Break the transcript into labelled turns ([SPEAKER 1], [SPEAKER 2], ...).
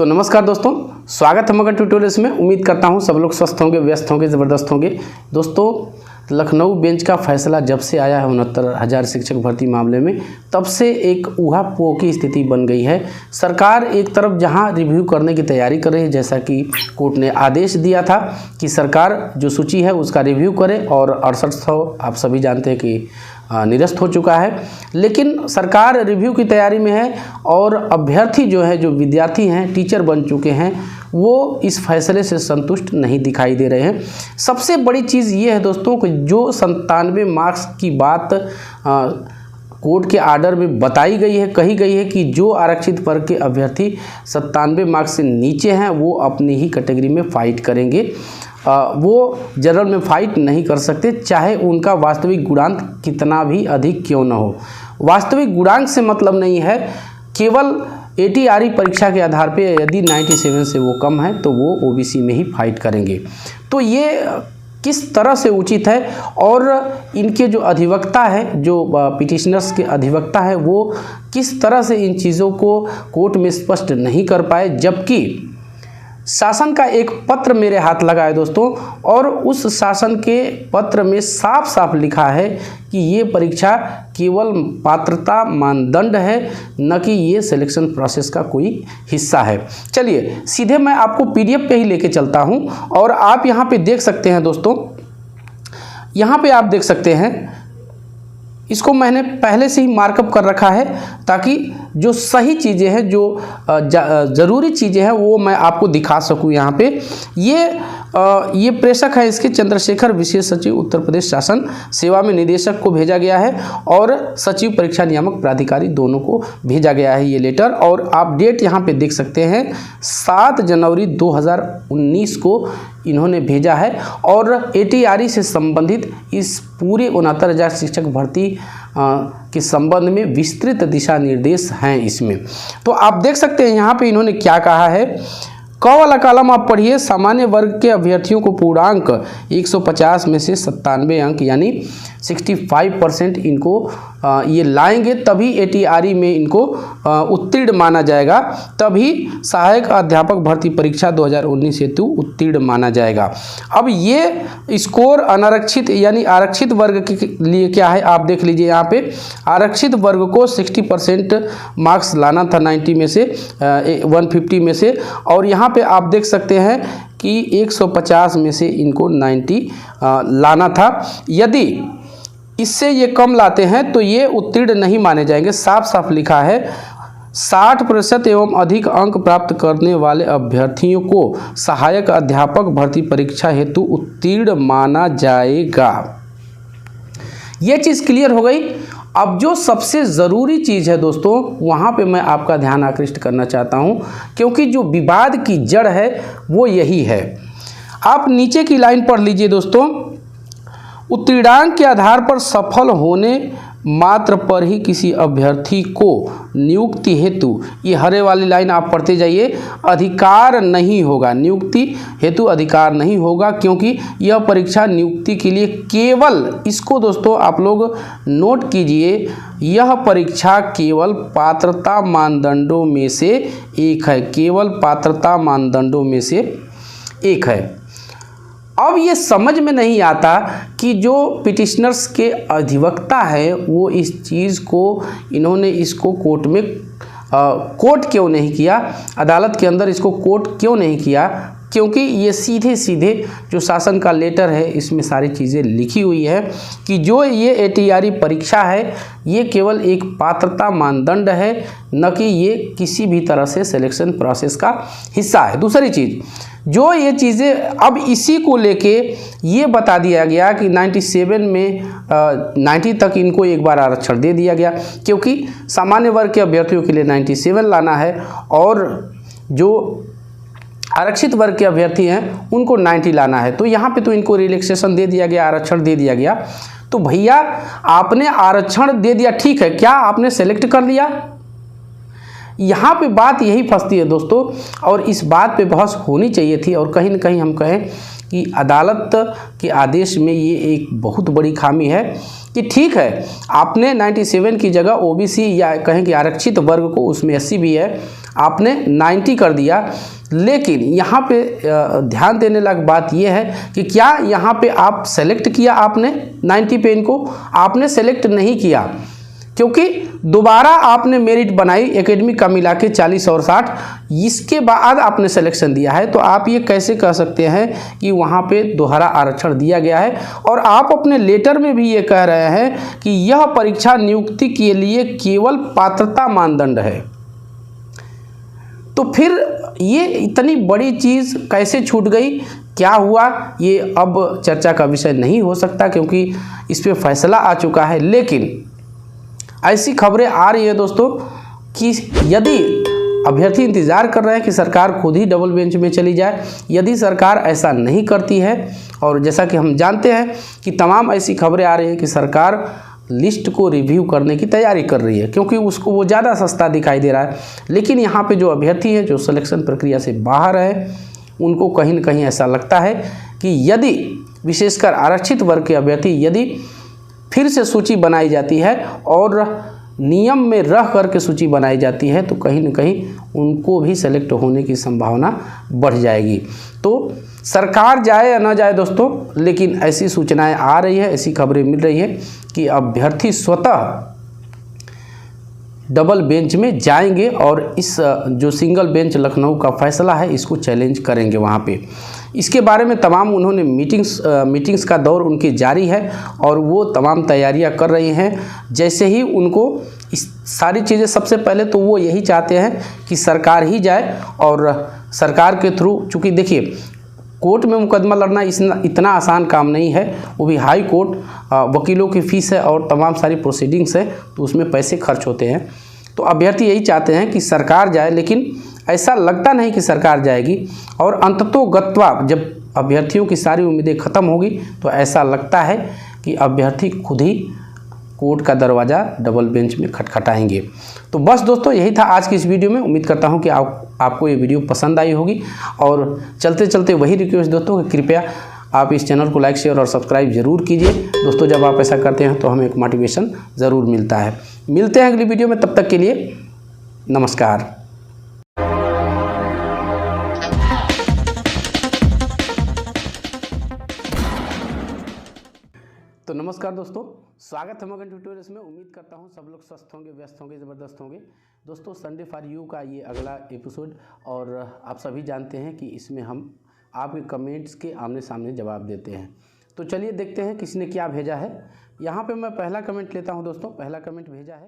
[SPEAKER 1] तो नमस्कार दोस्तों, स्वागत है मगन ट्यूटोरियल्स में। उम्मीद करता हूं सब लोग स्वस्थ होंगे, व्यस्त होंगे, ज़बरदस्त होंगे। दोस्तों, लखनऊ बेंच का फैसला जब से आया है 69,000 शिक्षक भर्ती मामले में, तब से एक ऊहापोह की स्थिति बन गई है। सरकार एक तरफ जहां रिव्यू करने की तैयारी कर रही है, जैसा कि कोर्ट ने आदेश दिया था कि सरकार जो सूची है उसका रिव्यू करे, और 6800 आप सभी जानते हैं कि निरस्त हो चुका है। लेकिन सरकार रिव्यू की तैयारी में है और अभ्यर्थी जो है, जो विद्यार्थी हैं, टीचर बन चुके हैं, वो इस फैसले से संतुष्ट नहीं दिखाई दे रहे हैं। सबसे बड़ी चीज़ ये है दोस्तों कि जो 97 मार्क्स की बात कोर्ट के आर्डर में बताई गई है, कही गई है कि जो आरक्षित वर्ग के अभ्यर्थी 97 मार्क्स से नीचे हैं वो अपनी ही कैटेगरी में फ़ाइट करेंगे। वो जनरल में फ़ाइट नहीं कर सकते, चाहे उनका वास्तविक गुणांक कितना भी अधिक क्यों न हो। वास्तविक गुणांक से मतलब नहीं है, केवल ATRE परीक्षा के आधार पे यदि 97 से वो कम है तो वो OBC में ही फाइट करेंगे। तो ये किस तरह से उचित है, और इनके जो अधिवक्ता है, जो पिटिशनर्स के अधिवक्ता है, वो किस तरह से इन चीज़ों को कोर्ट में स्पष्ट नहीं कर पाए, जबकि शासन का एक पत्र मेरे हाथ लगा है दोस्तों, और उस शासन के पत्र में साफ साफ लिखा है कि ये परीक्षा केवल पात्रता मानदंड है, न कि ये सिलेक्शन प्रोसेस का कोई हिस्सा है। चलिए सीधे मैं आपको PDF पे ही लेके चलता हूँ, और आप यहाँ पे देख सकते हैं दोस्तों, यहाँ पे आप देख सकते हैं, इसको मैंने पहले से ही मार्कअप कर रखा है ताकि जो सही चीज़ें हैं, जो ज़रूरी चीज़ें हैं, वो मैं आपको दिखा सकूं। यहाँ पे ये प्रेषक है, इसके चंद्रशेखर, विशेष सचिव उत्तर प्रदेश शासन सेवा में निदेशक को भेजा गया है, और सचिव परीक्षा नियामक प्राधिकारी दोनों को भेजा गया है ये लेटर। और आप डेट यहाँ पे देख सकते हैं, 7 जनवरी 2019 को इन्होंने भेजा है, और ATRE से संबंधित इस पूरे 69,000 शिक्षक भर्ती के संबंध में विस्तृत दिशा निर्देश हैं इसमें। तो आप देख सकते हैं यहाँ पे इन्होंने क्या कहा है। क वाला कॉलम आप पढ़िए। सामान्य वर्ग के अभ्यर्थियों को पूर्णांक 150 में से 97 अंक यानी 65% इनको ये लाएंगे, तभी ATRE में इनको उत्तीर्ण माना जाएगा, तभी सहायक अध्यापक भर्ती परीक्षा 2019 हेतु उत्तीर्ण माना जाएगा। अब ये स्कोर अनारक्षित यानी आरक्षित वर्ग के लिए क्या है, आप देख लीजिए यहाँ पे। आरक्षित वर्ग को 60% मार्क्स लाना था 90 में से 150 में से, और यहाँ पे आप देख सकते हैं कि 150 में से इनको 90 लाना था। यदि इससे ये कम लाते हैं तो ये उत्तीर्ण नहीं माने जाएंगे। साफ साफ लिखा है, 60% एवं अधिक अंक प्राप्त करने वाले अभ्यर्थियों को सहायक अध्यापक भर्ती परीक्षा हेतु उत्तीर्ण माना जाएगा। ये चीज़ क्लियर हो गई। अब जो सबसे ज़रूरी चीज़ है दोस्तों, वहाँ पे मैं आपका ध्यान आकृष्ट करना चाहता हूँ, क्योंकि जो विवाद की जड़ है वो यही है। आप नीचे की लाइन पढ़ लीजिए दोस्तों। उत्तीर्णांक के आधार पर सफल होने मात्र पर ही किसी अभ्यर्थी को नियुक्ति हेतु, ये हरे वाली लाइन आप पढ़ते जाइए, अधिकार नहीं होगा, नियुक्ति हेतु अधिकार नहीं होगा, क्योंकि यह परीक्षा नियुक्ति के लिए केवल, इसको दोस्तों आप लोग नोट कीजिए, यह परीक्षा केवल पात्रता मानदंडों में से एक है, केवल पात्रता मानदंडों में से एक है। अब ये समझ में नहीं आता कि जो पिटिशनर्स के अधिवक्ता है वो इस चीज़ को, इन्होंने इसको कोर्ट में कोर्ट क्यों नहीं किया, अदालत के अंदर इसको कोर्ट क्यों नहीं किया, क्योंकि ये सीधे सीधे जो शासन का लेटर है इसमें सारी चीज़ें लिखी हुई है कि जो ये ATRE परीक्षा है ये केवल एक पात्रता मानदंड है, न कि ये किसी भी तरह से सिलेक्शन प्रोसेस का हिस्सा है। दूसरी चीज़, जो ये चीज़ें अब इसी को लेके ये बता दिया गया कि 97 में 90 तक इनको एक बार आरक्षण दे दिया गया, क्योंकि सामान्य वर्ग के अभ्यर्थियों के लिए 97 लाना है, और जो आरक्षित वर्ग के अभ्यर्थी हैं उनको 90 लाना है। तो यहाँ पे तो इनको रिलैक्सेशन दे दिया गया, आरक्षण दे दिया गया। तो भैया आपने आरक्षण दे दिया, ठीक है, क्या आपने सेलेक्ट कर लिया? यहाँ पे बात यही फंसती है दोस्तों, और इस बात पे बहस होनी चाहिए थी, और कहीं ना कहीं हम कहें कि अदालत के आदेश में ये एक बहुत बड़ी खामी है कि ठीक है, आपने 97 की जगह ओबीसी या कहें कि आरक्षित वर्ग को, उसमें 80 भी है, आपने 90 कर दिया। लेकिन यहाँ पे ध्यान देने लायक बात यह है कि क्या यहाँ पे आप सेलेक्ट किया, आपने 90 पे इनको आपने सेलेक्ट नहीं किया, क्योंकि दोबारा आपने मेरिट बनाई एकेडमिक का मिला के 40 और 60, इसके बाद आपने सिलेक्शन दिया है। तो आप ये कैसे कह सकते हैं कि वहाँ पे दोहरा आरक्षण दिया गया है? और आप अपने लेटर में भी ये कह रहे हैं कि यह परीक्षा नियुक्ति के लिए केवल पात्रता मानदंड है। तो फिर ये इतनी बड़ी चीज़ कैसे छूट गई, क्या हुआ, ये अब चर्चा का विषय नहीं हो सकता, क्योंकि इस पर फैसला आ चुका है। लेकिन ऐसी खबरें आ रही है दोस्तों कि यदि अभ्यर्थी इंतज़ार कर रहे हैं कि सरकार खुद ही डबल बेंच में चली जाए, यदि सरकार ऐसा नहीं करती है, और जैसा कि हम जानते हैं कि तमाम ऐसी खबरें आ रही हैं कि सरकार लिस्ट को रिव्यू करने की तैयारी कर रही है, क्योंकि उसको वो ज़्यादा सस्ता दिखाई दे रहा है। लेकिन यहाँ पे जो अभ्यर्थी हैं, जो सिलेक्शन प्रक्रिया से बाहर है, उनको कहीं न कहीं ऐसा लगता है कि यदि विशेषकर आरक्षित वर्ग के अभ्यर्थी यदि फिर से सूची बनाई जाती है और नियम में रह करके सूची बनाई जाती है, तो कहीं न कहीं उनको भी सेलेक्ट होने की संभावना बढ़ जाएगी। तो सरकार जाए या ना जाए दोस्तों, लेकिन ऐसी सूचनाएं आ रही है, ऐसी खबरें मिल रही है कि अभ्यर्थी स्वतः डबल बेंच में जाएंगे और इस जो सिंगल बेंच लखनऊ का फैसला है, इसको चैलेंज करेंगे वहाँ पे। इसके बारे में तमाम उन्होंने मीटिंग्स का दौर उनकी जारी है और वो तमाम तैयारियां कर रही हैं। जैसे ही उनको इस सारी चीज़ें, सबसे पहले तो वो यही चाहते हैं कि सरकार ही जाए, और सरकार के थ्रू, चूँकि देखिए कोर्ट में मुकदमा लड़ना इतना आसान काम नहीं है, वो भी हाई कोर्ट, वकीलों की फ़ीस है और तमाम सारी प्रोसीडिंग्स है, तो उसमें पैसे खर्च होते हैं। तो अभ्यर्थी यही चाहते हैं कि सरकार जाए, लेकिन ऐसा लगता नहीं कि सरकार जाएगी, और अंततोगत्वा जब अभ्यर्थियों की सारी उम्मीदें ख़त्म होगी तो ऐसा लगता है कि अभ्यर्थी खुद ही कोर्ट का दरवाज़ा डबल बेंच में खटखटाएंगे। तो बस दोस्तों, यही था आज की इस वीडियो में। उम्मीद करता हूं कि आपको ये वीडियो पसंद आई होगी, और चलते चलते वही रिक्वेस्ट दोस्तों कि कृपया आप इस चैनल को लाइक, शेयर और सब्सक्राइब ज़रूर कीजिए दोस्तों। जब आप ऐसा करते हैं तो हमें एक मोटिवेशन ज़रूर मिलता है। मिलते हैं अगली वीडियो में, तब तक के लिए नमस्कार। तो नमस्कार दोस्तों, स्वागत है मगन ट्यूटोरियल्स में। उम्मीद करता हूं सब लोग स्वस्थ होंगे, व्यस्त होंगे, ज़बरदस्त होंगे। दोस्तों, संडे फॉर यू का ये अगला एपिसोड, और आप सभी जानते हैं कि इसमें हम आपके कमेंट्स के आमने सामने जवाब देते हैं। तो चलिए देखते हैं किसने क्या भेजा है। यहाँ पे मैं पहला कमेंट लेता हूँ दोस्तों। पहला कमेंट भेजा है